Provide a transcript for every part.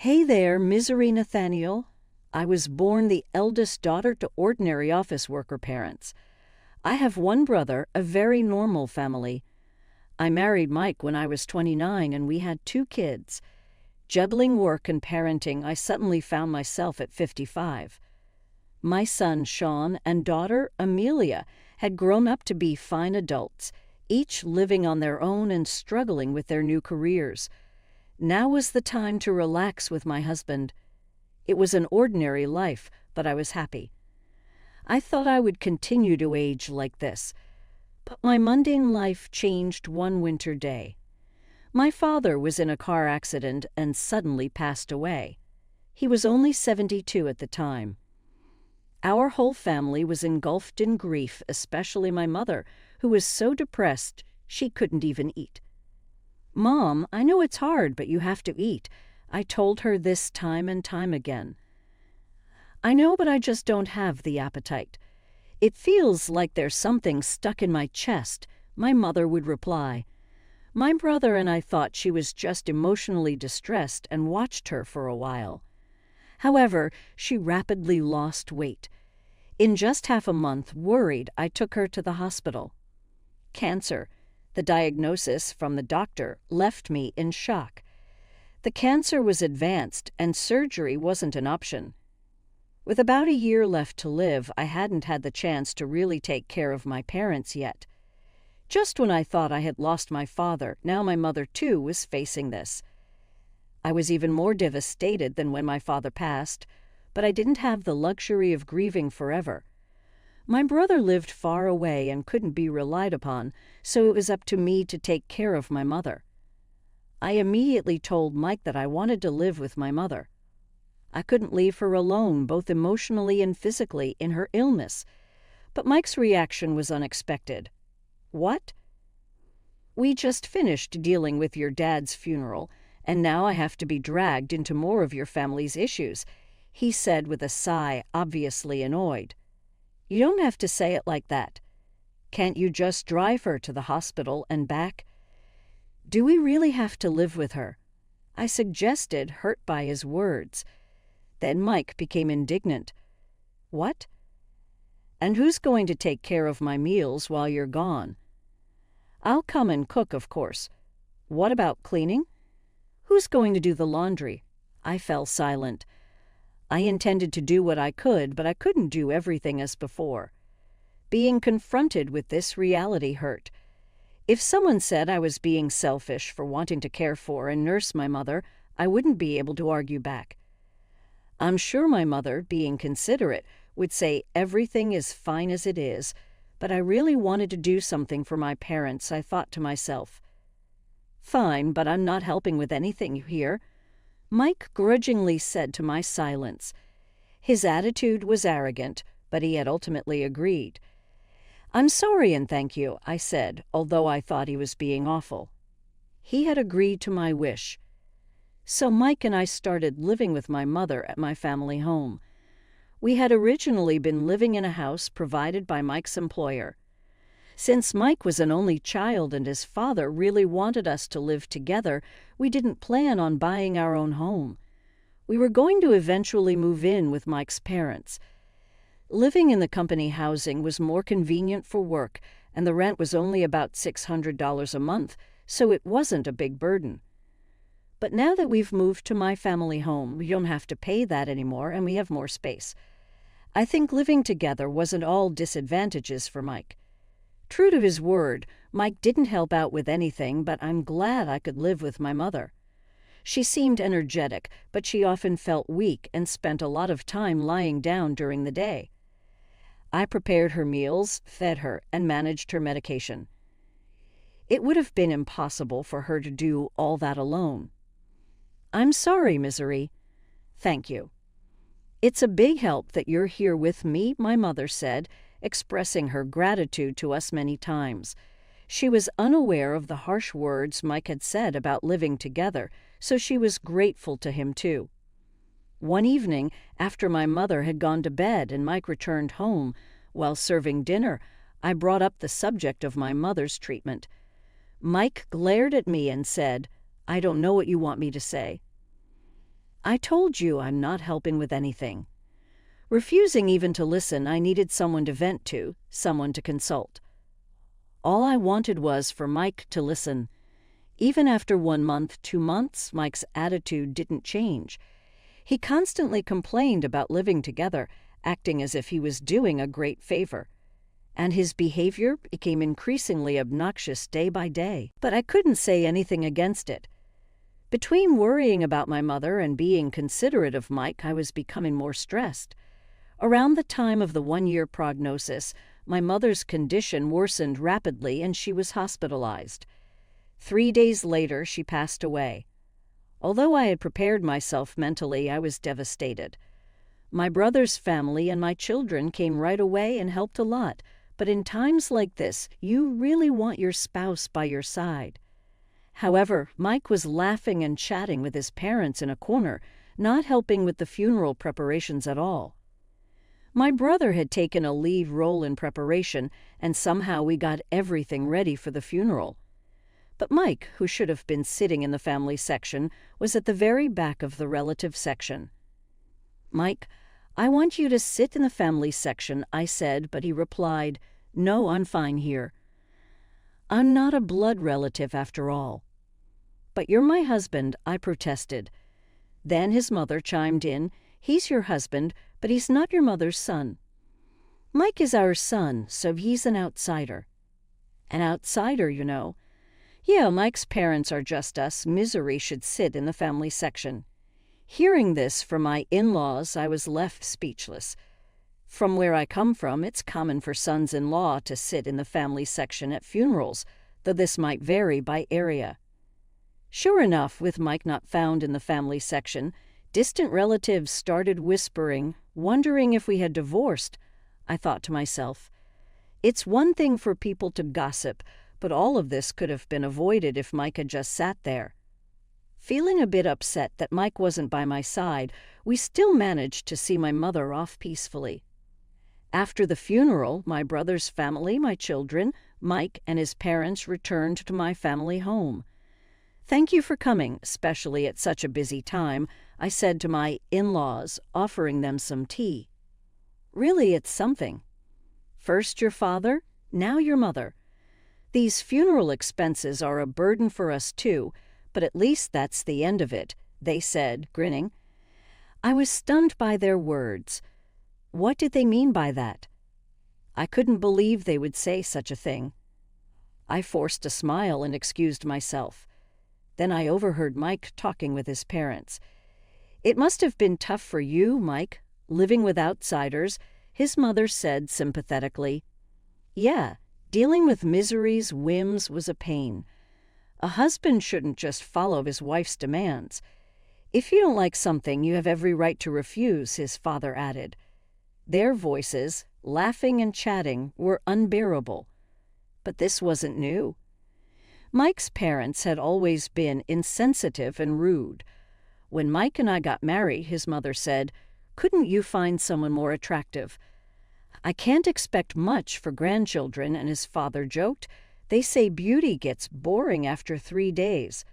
Hey there, Misery Nathaniel. I was born the eldest daughter to ordinary office worker parents. I have one brother, a very normal family. I married Mike when I was 29 and we had 2 kids. Juggling work and parenting, I suddenly found myself at 55. My son, Sean, and daughter, Amelia, had grown up to be fine adults, each living on their own and struggling with their new careers. Now was the time to relax with my husband. It was an ordinary life, but I was happy. I thought I would continue to age like this, but my mundane life changed one winter day. My father was in a car accident and suddenly passed away. He was only 72 at the time. Our whole family was engulfed in grief, especially my mother, who was so depressed she couldn't even eat. "Mom, I know it's hard, but you have to eat." I told her this time and time again. "I know, but I just don't have the appetite. It feels like there's something stuck in my chest," my mother would reply. My brother and I thought she was just emotionally distressed and watched her for a while. However, she rapidly lost weight. In just half a month, worried, I took her to the hospital. Cancer. The diagnosis from the doctor left me in shock. The cancer was advanced and surgery wasn't an option. With about a year left to live, I hadn't had the chance to really take care of my parents yet. Just when I thought I had lost my father, now my mother too was facing this. I was even more devastated than when my father passed, but I didn't have the luxury of grieving forever. My brother lived far away and couldn't be relied upon, so it was up to me to take care of my mother. I immediately told Mike that I wanted to live with my mother. I couldn't leave her alone, both emotionally and physically, in her illness. But Mike's reaction was unexpected. "What? We just finished dealing with your dad's funeral, and now I have to be dragged into more of your family's issues," he said with a sigh, obviously annoyed. "You don't have to say it like that. Can't you just drive her to the hospital and back?" "Do we really have to live with her?" I suggested, hurt by his words. Then Mike became indignant. "What? And who's going to take care of my meals while you're gone?" "I'll come and cook, of course. What about cleaning? Who's going to do the laundry?" I fell silent. I intended to do what I could, but I couldn't do everything as before. Being confronted with this reality hurt. If someone said I was being selfish for wanting to care for and nurse my mother, I wouldn't be able to argue back. I'm sure my mother, being considerate, would say everything is fine as it is, but I really wanted to do something for my parents, I thought to myself. "Fine, but I'm not helping with anything, you hear?" Mike grudgingly said to my silence. His attitude was arrogant, but he had ultimately agreed. "I'm sorry and thank you," I said, although I thought he was being awful. He had agreed to my wish. So Mike and I started living with my mother at my family home. We had originally been living in a house provided by Mike's employer. Since Mike was an only child and his father really wanted us to live together, we didn't plan on buying our own home. We were going to eventually move in with Mike's parents. Living in the company housing was more convenient for work, and the rent was only about $600 a month, so it wasn't a big burden. But now that we've moved to my family home, we don't have to pay that anymore, and we have more space. I think living together wasn't all disadvantages for Mike. True to his word, Mike didn't help out with anything, but I'm glad I could live with my mother. She seemed energetic, but she often felt weak and spent a lot of time lying down during the day. I prepared her meals, fed her, and managed her medication. It would have been impossible for her to do all that alone. "I'm sorry, Misery." "Thank you." "It's a big help that you're here with me," my mother said, expressing her gratitude to us many times. She was unaware of the harsh words Mike had said about living together, so she was grateful to him too. One evening, after my mother had gone to bed and Mike returned home, while serving dinner, I brought up the subject of my mother's treatment. Mike glared at me and said, "I don't know what you want me to say." I told you I'm not helping with anything. Refusing even to listen, I needed someone to vent to, someone to consult. All I wanted was for Mike to listen. Even after 1 month, 2 months, Mike's attitude didn't change. He constantly complained about living together, acting as if he was doing a great favor. And his behavior became increasingly obnoxious day by day. But I couldn't say anything against it. Between worrying about my mother and being considerate of Mike, I was becoming more stressed. Around the time of the 1-year prognosis, my mother's condition worsened rapidly and she was hospitalized. 3 days later, she passed away. Although I had prepared myself mentally, I was devastated. My brother's family and my children came right away and helped a lot, but in times like this, you really want your spouse by your side. However, Mike was laughing and chatting with his parents in a corner, not helping with the funeral preparations at all. My brother had taken a lead role in preparation, and somehow we got everything ready for the funeral. But Mike, who should have been sitting in the family section, was at the very back of the relative section. "Mike, I want you to sit in the family section," I said, but he replied, "No, I'm fine here. I'm not a blood relative after all." "But you're my husband," I protested. Then his mother chimed in, "He's your husband, but he's not your mother's son." "Mike is our son, so he's an outsider." "An outsider, you know." "Yeah, Mike's parents are just us. Misery should sit in the family section." Hearing this from my in-laws, I was left speechless. From where I come from, it's common for sons-in-law to sit in the family section at funerals, though this might vary by area. Sure enough, with Mike not found in the family section, distant relatives started whispering, wondering if we had divorced. I thought to myself, it's one thing for people to gossip, but all of this could have been avoided if Mike had just sat there. Feeling a bit upset that Mike wasn't by my side, we still managed to see my mother off peacefully. After the funeral, my brother's family, my children, Mike, and his parents returned to my family home. "Thank you for coming, especially at such a busy time," I said to my in-laws, offering them some tea. "Really, it's something. First your father, now your mother. These funeral expenses are a burden for us too, but at least that's the end of it," they said, grinning. I was stunned by their words. What did they mean by that? I couldn't believe they would say such a thing. I forced a smile and excused myself. Then I overheard Mike talking with his parents. "It must have been tough for you, Mike, living with outsiders," his mother said sympathetically. "Yeah, dealing with misery's whims was a pain. A husband shouldn't just follow his wife's demands. If you don't like something, you have every right to refuse," his father added. Their voices, laughing and chatting, were unbearable. But this wasn't new. Mike's parents had always been insensitive and rude. When Mike and I got married, his mother said, "Couldn't you find someone more attractive?" "I can't expect much for grandchildren," and his father joked. "They say beauty gets boring after 3 days.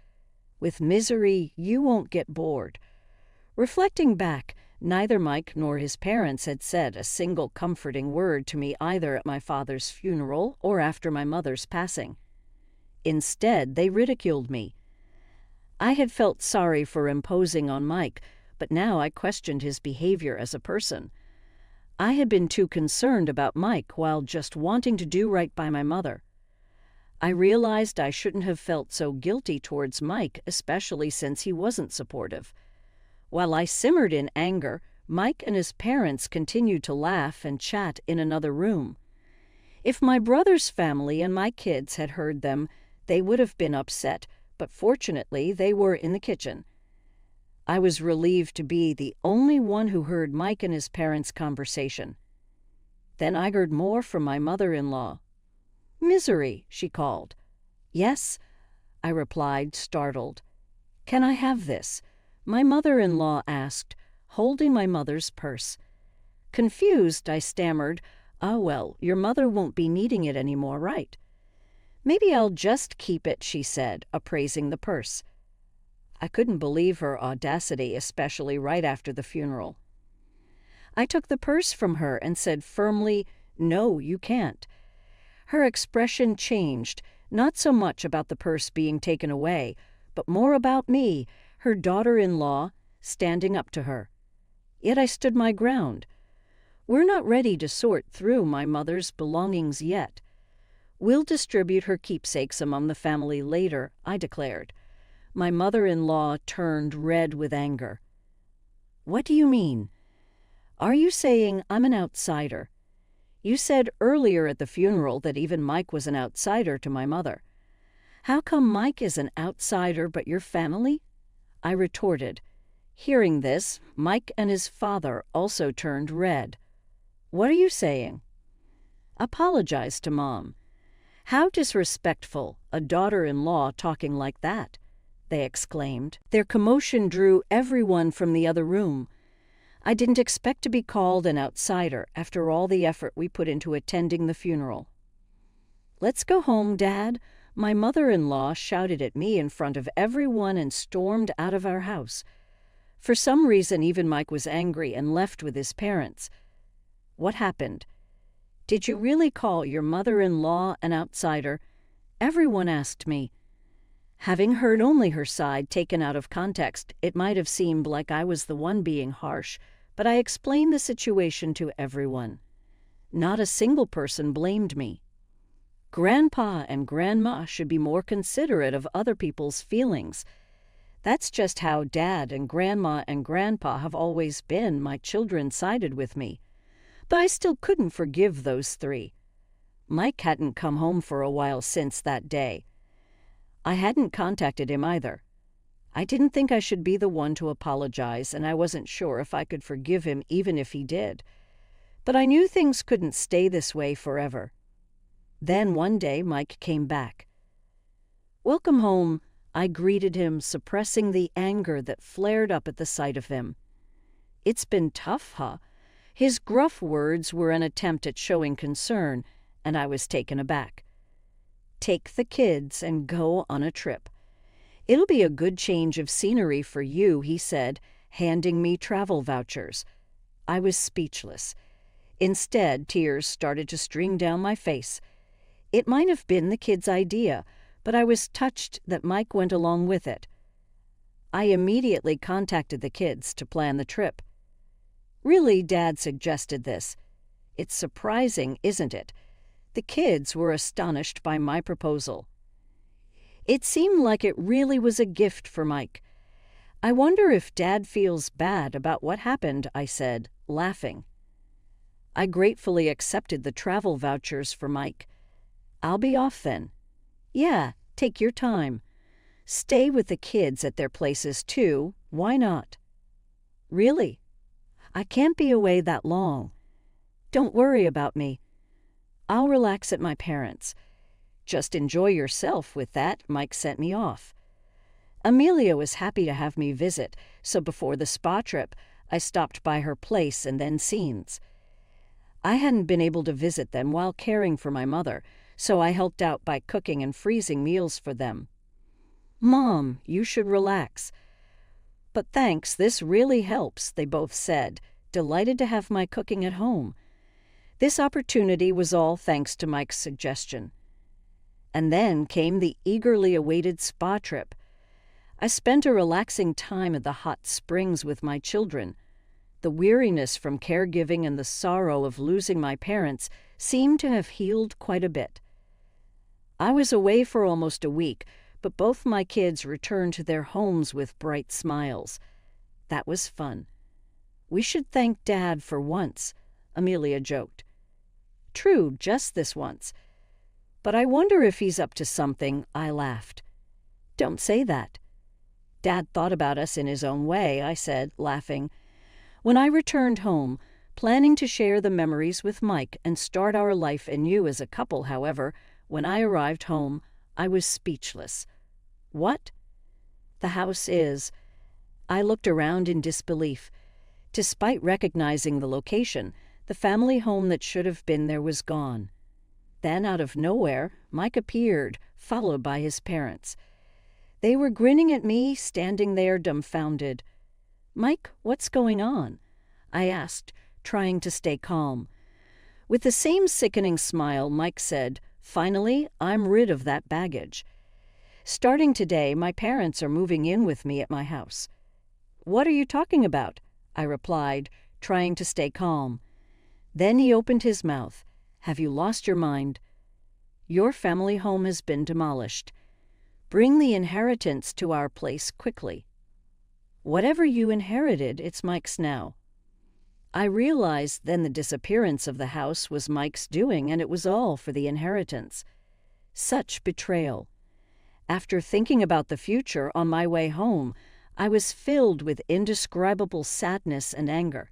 With misery, you won't get bored." Reflecting back, neither Mike nor his parents had said a single comforting word to me either at my father's funeral or after my mother's passing. Instead, they ridiculed me. I had felt sorry for imposing on Mike, but now I questioned his behavior as a person. I had been too concerned about Mike while just wanting to do right by my mother. I realized I shouldn't have felt so guilty towards Mike, especially since he wasn't supportive. While I simmered in anger, Mike and his parents continued to laugh and chat in another room. If my brother's family and my kids had heard them, they would have been upset, but fortunately they were in the kitchen. I was relieved to be the only one who heard Mike and his parents' conversation. Then I heard more from my mother-in-law. "Misery," she called. "Yes," I replied, startled. "Can I have this?" my mother-in-law asked, holding my mother's purse. Confused, I stammered, "Oh, well, your mother won't be needing it anymore, right?" "Maybe I'll just keep it," she said, appraising the purse. I couldn't believe her audacity, especially right after the funeral. I took the purse from her and said firmly, "No, you can't." Her expression changed, not so much about the purse being taken away, but more about me, her daughter-in-law, standing up to her. Yet I stood my ground. We're not ready to sort through my mother's belongings yet. We'll distribute her keepsakes among the family later, I declared. My mother-in-law turned red with anger. What do you mean? Are you saying I'm an outsider? You said earlier at the funeral that even Mike was an outsider to my mother. How come Mike is an outsider but your family? I retorted. Hearing this, Mike and his father also turned red. What are you saying? Apologize to Mom. How disrespectful, a daughter-in-law talking like that, they exclaimed. Their commotion drew everyone from the other room. I didn't expect to be called an outsider after all the effort we put into attending the funeral. Let's go home, Dad. My mother-in-law shouted at me in front of everyone and stormed out of our house. For some reason, even Mike was angry and left with his parents. What happened? Did you really call your mother-in-law an outsider? Everyone asked me. Having heard only her side taken out of context, it might have seemed like I was the one being harsh, but I explained the situation to everyone. Not a single person blamed me. Grandpa and Grandma should be more considerate of other people's feelings. That's just how Dad and Grandma and Grandpa have always been. My children sided with me. But I still couldn't forgive those three. Mike hadn't come home for a while since that day. I hadn't contacted him either. I didn't think I should be the one to apologize, and I wasn't sure if I could forgive him even if he did. But I knew things couldn't stay this way forever. Then one day Mike came back. "Welcome home," I greeted him, suppressing the anger that flared up at the sight of him. "It's been tough, huh?" His gruff words were an attempt at showing concern, and I was taken aback. "Take the kids and go on a trip. It'll be a good change of scenery for you," he said, handing me travel vouchers. I was speechless. Instead, tears started to stream down my face. It might have been the kids' idea, but I was touched that Mike went along with it. I immediately contacted the kids to plan the trip. Really, Dad suggested this. It's surprising, isn't it? The kids were astonished by my proposal. It seemed like it really was a gift for Mike. "I wonder if Dad feels bad about what happened," I said, laughing. I gratefully accepted the travel vouchers for Mike. "I'll be off then." "Yeah, take your time. Stay with the kids at their places too. Why not?" "Really? I can't be away that long." "Don't worry about me. I'll relax at my parents'. Just enjoy yourself with that." Mike sent me off. Amelia was happy to have me visit, so before the spa trip, I stopped by her place and then Scene's. I hadn't been able to visit them while caring for my mother, so I helped out by cooking and freezing meals for them. "Mom, you should relax." "But thanks, this really helps," they both said, delighted to have my cooking at home. This opportunity was all thanks to Mike's suggestion. And then came the eagerly awaited spa trip. I spent a relaxing time at the hot springs with my children. The weariness from caregiving and the sorrow of losing my parents seemed to have healed quite a bit. I was away for almost a week, but both my kids returned to their homes with bright smiles. That was fun. "We should thank Dad for once," Amelia joked. "True, just this once. But I wonder if he's up to something," I laughed. "Don't say that." "Dad thought about us in his own way," I said, laughing. When I returned home, planning to share the memories with Mike and start our life anew as a couple, however, when I arrived home, I was speechless. "What?" "The house is." I looked around in disbelief. Despite recognizing the location, the family home that should have been there was gone. Then, out of nowhere, Mike appeared, followed by his parents. They were grinning at me, standing there dumbfounded. "Mike, what's going on?" I asked, trying to stay calm. With the same sickening smile, Mike said, "Finally, I'm rid of that baggage. Starting today, my parents are moving in with me at my house." "What are you talking about?" I replied, trying to stay calm. Then he opened his mouth. "Have you lost your mind? Your family home has been demolished. Bring the inheritance to our place quickly." "Whatever you inherited, it's Mike's now." I realized then the disappearance of the house was Mike's doing, and it was all for the inheritance. Such betrayal. After thinking about the future on my way home, I was filled with indescribable sadness and anger.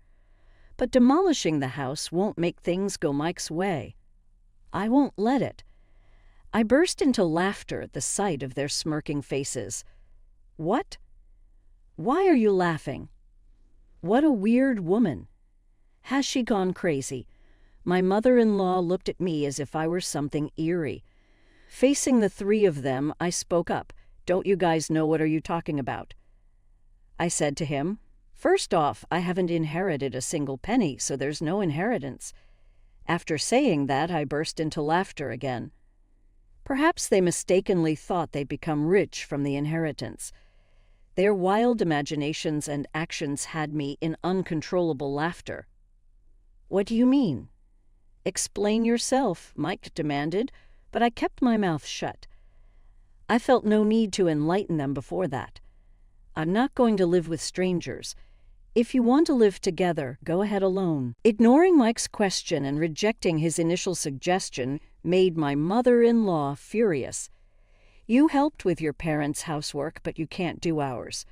But demolishing the house won't make things go Mike's way. I won't let it. I burst into laughter at the sight of their smirking faces. "What? Why are you laughing? What a weird woman. Has she gone crazy?" My mother-in-law looked at me as if I were something eerie. Facing the three of them, I spoke up. "Don't you guys know what are you talking about?" I said to him, "First off, I haven't inherited a single penny, so there's no inheritance." After saying that, I burst into laughter again. Perhaps they mistakenly thought they'd become rich from the inheritance. Their wild imaginations and actions had me in uncontrollable laughter. "What do you mean?" "Explain yourself," Mike demanded, but I kept my mouth shut. I felt no need to enlighten them before that. I'm not going to live with strangers. If you want to live together, go ahead alone. Ignoring Mike's question and rejecting his initial suggestion made my mother-in-law furious. "You helped with your parents' housework, but you can't do ours.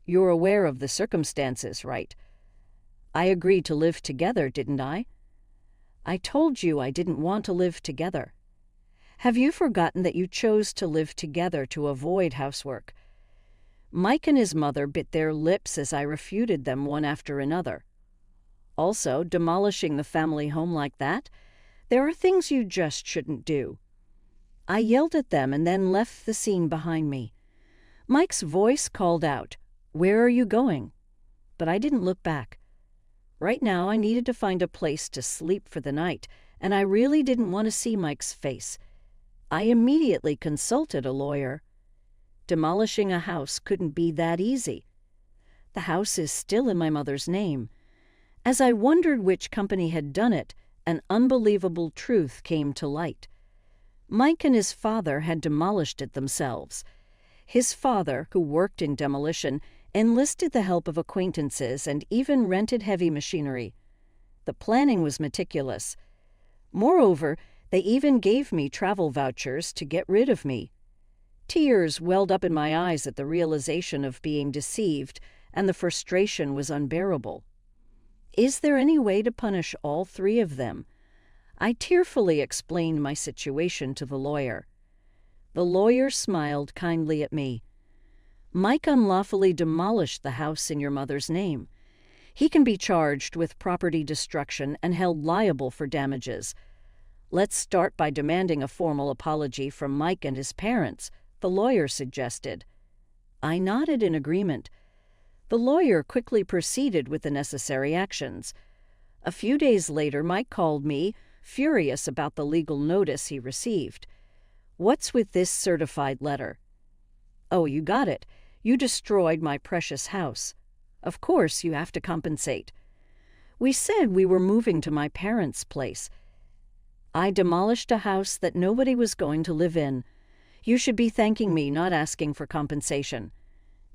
You're aware of the circumstances, right? I agreed to live together, didn't I? I told you I didn't want to live together. Have you forgotten that you chose to live together to avoid housework?" Mike and his mother bit their lips as I refuted them one after another. Also, demolishing the family home like that? There are things you just shouldn't do. I yelled at them and then left the scene behind me. Mike's voice called out, "Where are you going?" But I didn't look back. Right now, I needed to find a place to sleep for the night, and I really didn't want to see Mike's face. I immediately consulted a lawyer. Demolishing a house couldn't be that easy. The house is still in my mother's name. As I wondered which company had done it, an unbelievable truth came to light. Mike and his father had demolished it themselves. His father, who worked in demolition, enlisted the help of acquaintances and even rented heavy machinery. The planning was meticulous. Moreover, they even gave me travel vouchers to get rid of me. Tears welled up in my eyes at the realization of being deceived, and the frustration was unbearable. Is there any way to punish all three of them? I tearfully explained my situation to the lawyer. The lawyer smiled kindly at me. "Mike unlawfully demolished the house in your mother's name. He can be charged with property destruction and held liable for damages. Let's start by demanding a formal apology from Mike and his parents," the lawyer suggested. I nodded in agreement. The lawyer quickly proceeded with the necessary actions. A few days later, Mike called me, furious about the legal notice he received. "What's with this certified letter?" "Oh, you got it. You destroyed my precious house. Of course you have to compensate." "We said we were moving to my parents' place. I demolished a house that nobody was going to live in. You should be thanking me, not asking for compensation.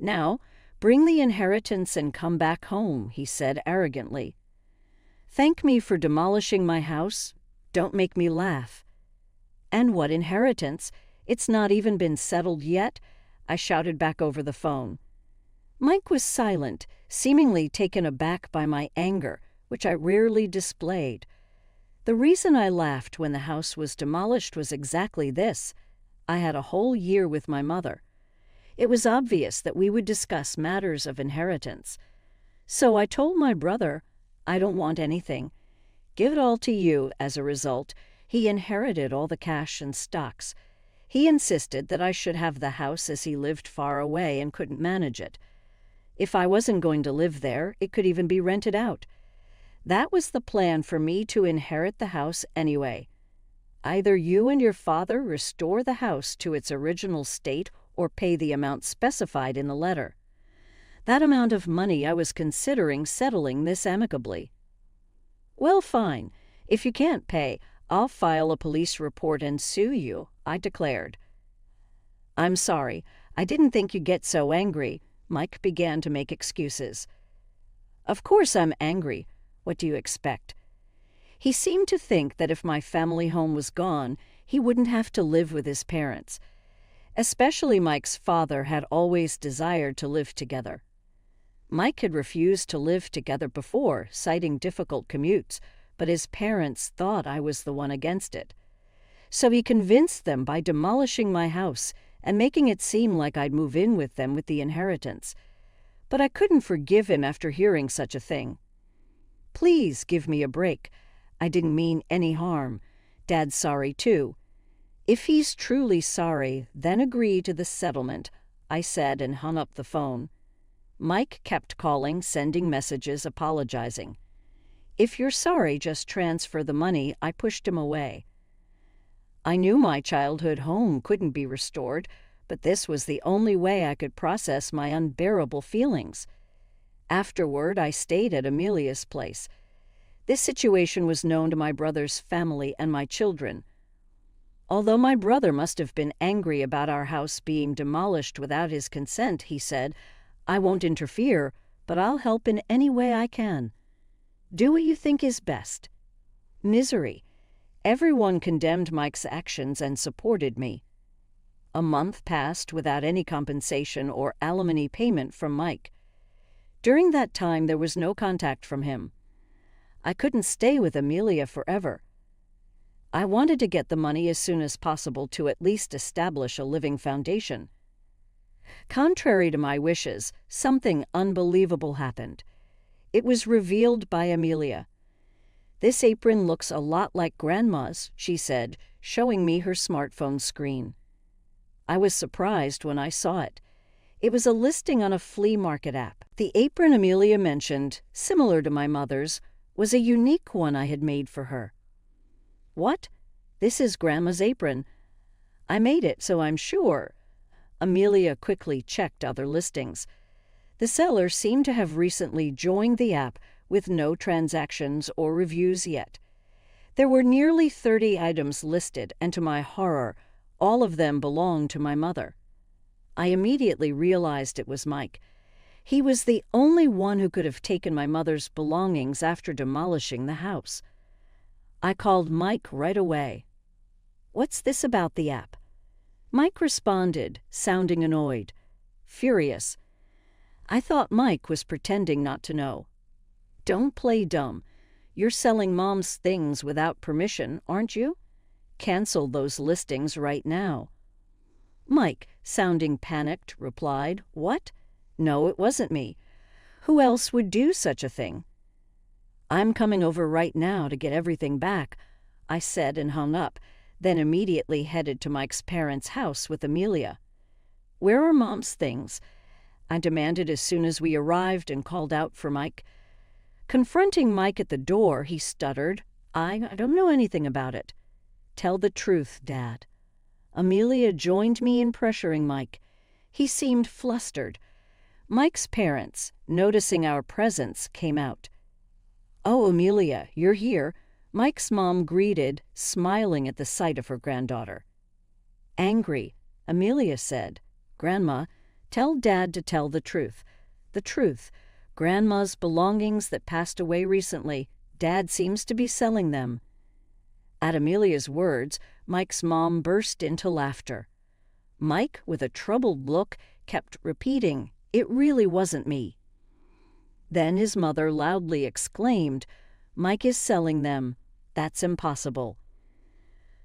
Now, bring the inheritance and come back home," he said arrogantly. "Thank me for demolishing my house? Don't make me laugh." "And what inheritance? It's not even been settled yet," I shouted back over the phone. Mike was silent, seemingly taken aback by my anger, which I rarely displayed. The reason I laughed when the house was demolished was exactly this. I had a whole year with my mother. It was obvious that we would discuss matters of inheritance. So I told my brother, "I don't want anything. Give it all to you." As a result, he inherited all the cash and stocks. He insisted that I should have the house as he lived far away and couldn't manage it. If I wasn't going to live there, it could even be rented out. That was the plan for me to inherit the house anyway. Either you and your father restore the house to its original state or pay the amount specified in the letter. That amount of money I was considering settling this amicably. Well, fine. If you can't pay, I'll file a police report and sue you, I declared. I'm sorry. I didn't think you'd get so angry. Mike began to make excuses. Of course I'm angry. What do you expect? He seemed to think that if my family home was gone, he wouldn't have to live with his parents. Especially Mike's father had always desired to live together. Mike had refused to live together before, citing difficult commutes, but his parents thought I was the one against it. So he convinced them by demolishing my house and making it seem like I'd move in with them with the inheritance. But I couldn't forgive him after hearing such a thing. Please give me a break. I didn't mean any harm. Dad's sorry too. If he's truly sorry, then agree to the settlement, I said and hung up the phone. Mike kept calling, sending messages, apologizing. If you're sorry, just transfer the money, I pushed him away. I knew my childhood home couldn't be restored, but this was the only way I could process my unbearable feelings. Afterward, I stayed at Amelia's place. This situation was known to my brother's family and my children. Although my brother must have been angry about our house being demolished without his consent, he said, I won't interfere, but I'll help in any way I can. Do what you think is best. Misery. Everyone condemned Mike's actions and supported me. A month passed without any compensation or alimony payment from Mike. During that time, there was no contact from him. I couldn't stay with Amelia forever. I wanted to get the money as soon as possible to at least establish a living foundation. Contrary to my wishes, something unbelievable happened. It was revealed by Amelia. This apron looks a lot like Grandma's, she said, showing me her smartphone screen. I was surprised when I saw it. It was a listing on a flea market app. The apron Amelia mentioned, similar to my mother's, was a unique one I had made for her. What? This is Grandma's apron. I made it, so I'm sure. Amelia quickly checked other listings. The seller seemed to have recently joined the app with no transactions or reviews yet. There were nearly 30 items listed, and to my horror, all of them belonged to my mother. I immediately realized it was Mike. He was the only one who could have taken my mother's belongings after demolishing the house. I called Mike right away. What's this about the app? Mike responded, sounding annoyed, furious. I thought Mike was pretending not to know. Don't play dumb. You're selling Mom's things without permission, aren't you? Cancel those listings right now. Mike, sounding panicked, replied, What? No, it wasn't me. Who else would do such a thing? I'm coming over right now to get everything back, I said and hung up, then immediately headed to Mike's parents' house with Amelia. Where are Mom's things? I demanded as soon as we arrived and called out for Mike. Confronting Mike at the door, he stuttered, I don't know anything about it. Tell the truth, Dad. Amelia joined me in pressuring Mike. He seemed flustered. Mike's parents, noticing our presence, came out. Oh, Amelia, you're here, Mike's mom greeted, smiling at the sight of her granddaughter. Angry, Amelia said, Grandma, tell Dad to tell the truth. The truth. Grandma's belongings that passed away recently. Dad seems to be selling them. At Amelia's words, Mike's mom burst into laughter. Mike, with a troubled look, kept repeating, It really wasn't me. Then his mother loudly exclaimed, Mike is selling them. That's impossible.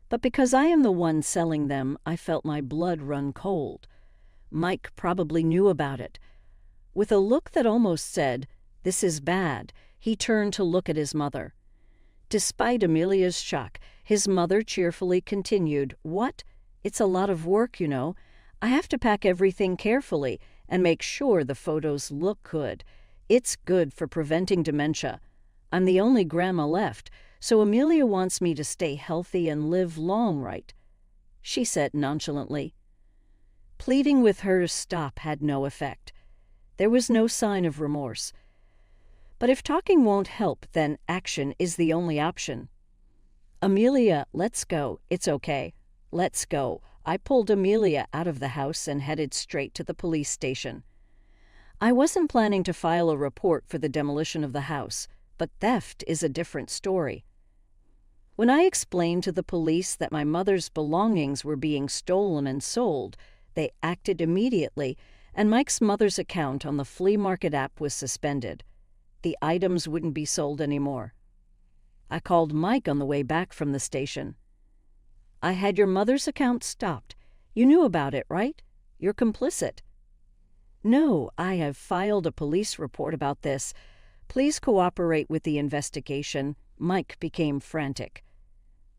But because I am the one selling them, I felt my blood run cold. Mike probably knew about it. With a look that almost said, This is bad, he turned to look at his mother. Despite Amelia's shock, his mother cheerfully continued, What? It's a lot of work, you know. I have to pack everything carefully and make sure the photos look good. It's good for preventing dementia. I'm the only grandma left, so Amelia wants me to stay healthy and live long, right?" she said nonchalantly. Pleading with her to stop had no effect. There was no sign of remorse. But if talking won't help, then action is the only option. "Amelia, let's go. It's okay. Let's go." I pulled Amelia out of the house and headed straight to the police station. I wasn't planning to file a report for the demolition of the house, but theft is a different story. When I explained to the police that my mother's belongings were being stolen and sold, they acted immediately, and Mike's mother's account on the flea market app was suspended. The items wouldn't be sold anymore. I called Mike on the way back from the station. "I had your mother's account stopped. You knew about it, right? You're complicit." "No, I have filed a police report about this. Please cooperate with the investigation." Mike became frantic.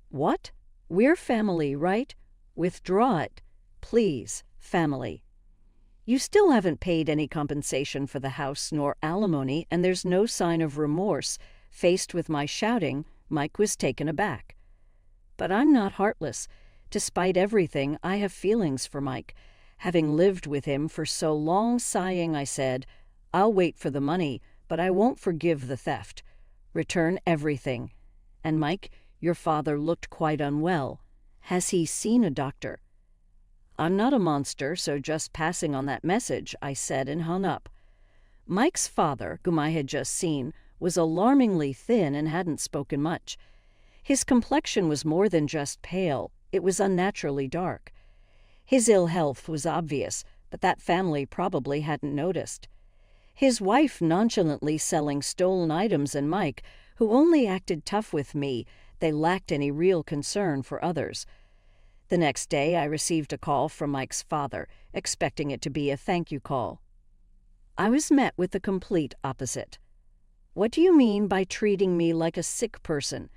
"What? We're family, right? Withdraw it. Please, family. You still haven't paid any compensation for the house nor alimony, and there's no sign of remorse." Faced with my shouting, Mike was taken aback. But I'm not heartless. Despite everything, I have feelings for Mike. Having lived with him for so long, sighing, I said, "I'll wait for the money, but I won't forgive the theft. Return everything. And Mike, your father looked quite unwell. Has he seen a doctor?" "I'm not a monster, so just passing on that message," I said and hung up. Mike's father, whom I had just seen, was alarmingly thin and hadn't spoken much. His complexion was more than just pale, it was unnaturally dark. His ill health was obvious, but that family probably hadn't noticed. His wife nonchalantly selling stolen items, and Mike, who only acted tough with me, they lacked any real concern for others. The next day I received a call from Mike's father, expecting it to be a thank you call. I was met with the complete opposite. "What do you mean by treating me like a sick person?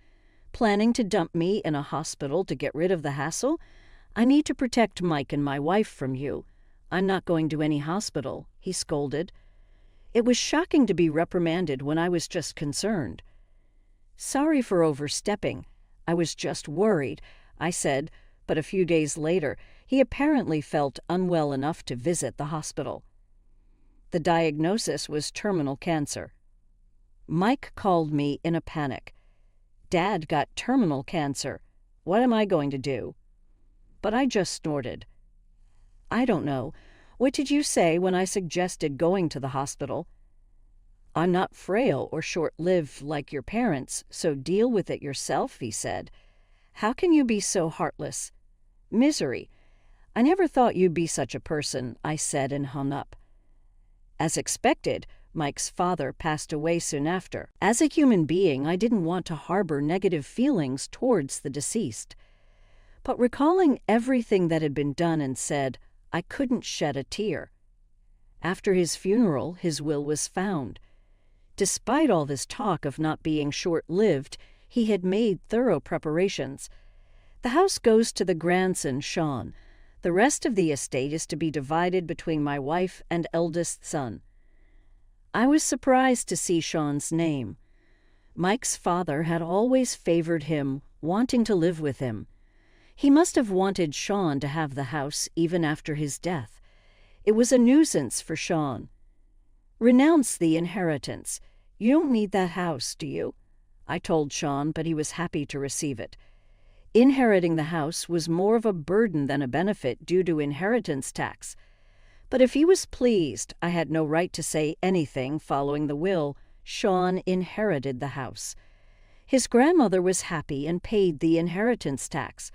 Planning to dump me in a hospital to get rid of the hassle? I need to protect Mike and my wife from you. I'm not going to any hospital," he scolded. It was shocking to be reprimanded when I was just concerned. "Sorry for overstepping. I was just worried," I said, but a few days later, he apparently felt unwell enough to visit the hospital. The diagnosis was terminal cancer. Mike called me in a panic. "Dad got terminal cancer. What am I going to do?" But I just snorted. "I don't know. What did you say when I suggested going to the hospital?" "I'm not frail or short-lived like your parents, so deal with it yourself," he said. "How can you be so heartless?" "Misery. I never thought you'd be such a person," I said and hung up. As expected, Mike's father passed away soon after. As a human being, I didn't want to harbor negative feelings towards the deceased. But recalling everything that had been done and said, I couldn't shed a tear. After his funeral, his will was found. Despite all this talk of not being short-lived, he had made thorough preparations. The house goes to the grandson, Sean. The rest of the estate is to be divided between my wife and eldest son. I was surprised to see Sean's name. Mike's father had always favored him, wanting to live with him. He must have wanted Sean to have the house even after his death. It was a nuisance for Sean. "Renounce the inheritance. You don't need that house, do you?" I told Sean, but he was happy to receive it. Inheriting the house was more of a burden than a benefit due to inheritance tax. But if he was pleased, I had no right to say anything following the will. Sean inherited the house. His grandmother was happy and paid the inheritance tax.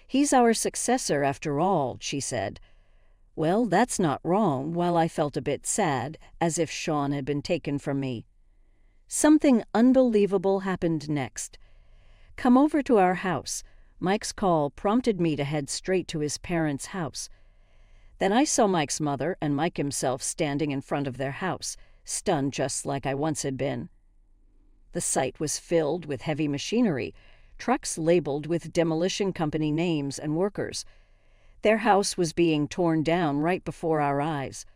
"He's our successor after all," she said. Well, that's not wrong, while I felt a bit sad, as if Sean had been taken from me. Something unbelievable happened next. "Come over to our house." Mike's call prompted me to head straight to his parents' house. Then I saw Mike's mother and Mike himself standing in front of their house, stunned just like I once had been. The site was filled with heavy machinery, trucks labeled with demolition company names and workers. Their house was being torn down right before our eyes.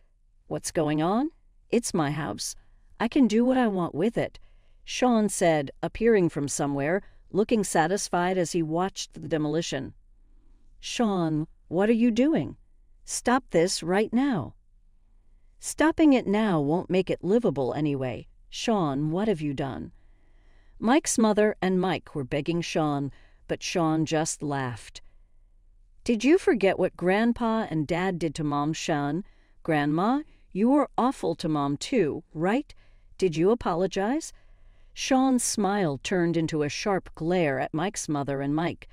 "What's going on? It's my house. I can do what I want with it," Sean said, appearing from somewhere, looking satisfied as he watched the demolition. "Sean, what are you doing? Stop this right now." "Stopping it now won't make it livable anyway. Sean, what have you done?" Mike's mother and Mike were begging Sean, but Sean just laughed. "Did you forget what Grandpa and Dad did to Mom, Sean? Grandma, you were awful to Mom too, right? Did you apologize?" Sean's smile turned into a sharp glare at Mike's mother and Mike.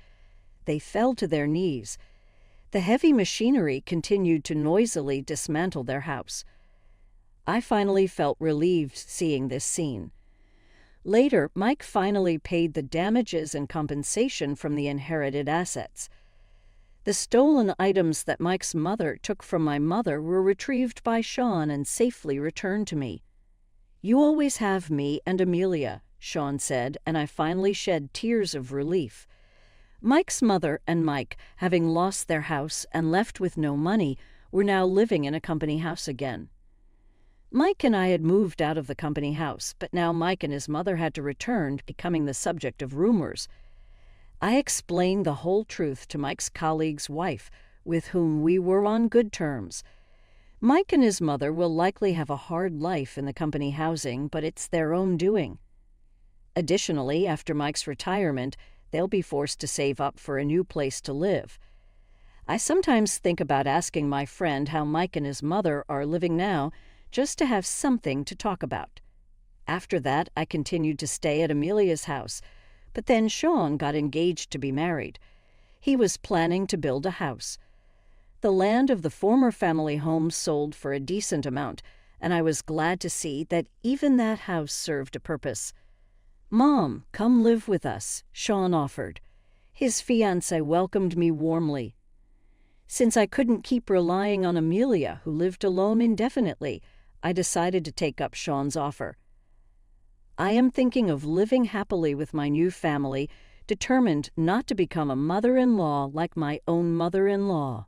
They fell to their knees. The heavy machinery continued to noisily dismantle their house. I finally felt relieved seeing this scene. Later, Mike finally paid the damages and compensation from the inherited assets. The stolen items that Mike's mother took from my mother were retrieved by Sean and safely returned to me. "You always have me and Amelia," Sean said, and I finally shed tears of relief. Mike's mother and Mike, having lost their house and left with no money, were now living in a company house again. Mike and I had moved out of the company house, but now Mike and his mother had to return, becoming the subject of rumors. I explained the whole truth to Mike's colleague's wife, with whom we were on good terms. Mike and his mother will likely have a hard life in the company housing, but it's their own doing. Additionally, after Mike's retirement, they'll be forced to save up for a new place to live. I sometimes think about asking my friend how Mike and his mother are living now, just to have something to talk about. After that, I continued to stay at Amelia's house, but then Sean got engaged to be married. He was planning to build a house. The land of the former family home sold for a decent amount, and I was glad to see that even that house served a purpose. "Mom, come live with us," Sean offered. His fiancée welcomed me warmly. Since I couldn't keep relying on Amelia, who lived alone indefinitely, I decided to take up Sean's offer. I am thinking of living happily with my new family, determined not to become a mother-in-law like my own mother-in-law.